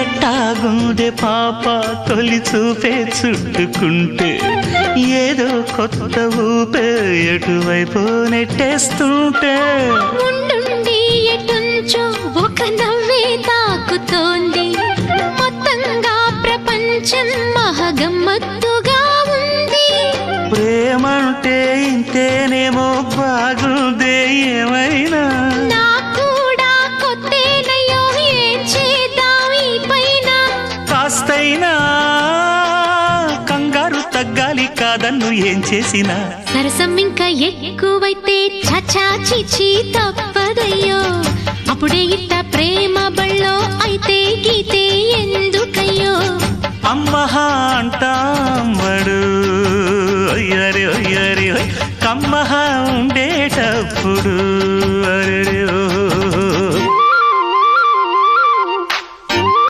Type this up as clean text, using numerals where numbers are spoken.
ఎట్టాగుందే పాప తొలి చూపే చుట్టుకుంటే ఏదో కొత్త ఊపే ఎటువైపు నెట్టేస్తుంటే ఉండుండి ఎటుంచో ఒక నవ్వే తాకుతోంది మొత్తంగా ప్రపంచం మహగమ్మత్తుగా ఉంది ప్రేమంటే ఇంతేనేమో బాగుందే ఏమైనా నాకు కూడా కొత్తేనయ్యో ఏం చేద్దాం ఈ పైన కాస్తైనా కంగారు తగ్గాలి కాదన్ను ఏం చేసినా సరసం ఇంకా ఎక్కువైతే చచా చిచి తప్పదయ్యో అప్పుడే ఇట్ట ప్రేమ బళ్ళో అయితే గీతే ఎందుకయ్యో అమ్మహా అంటాంబడు అయ్యరే అయ్యరే కమ్మహా ఉండేటప్పుడు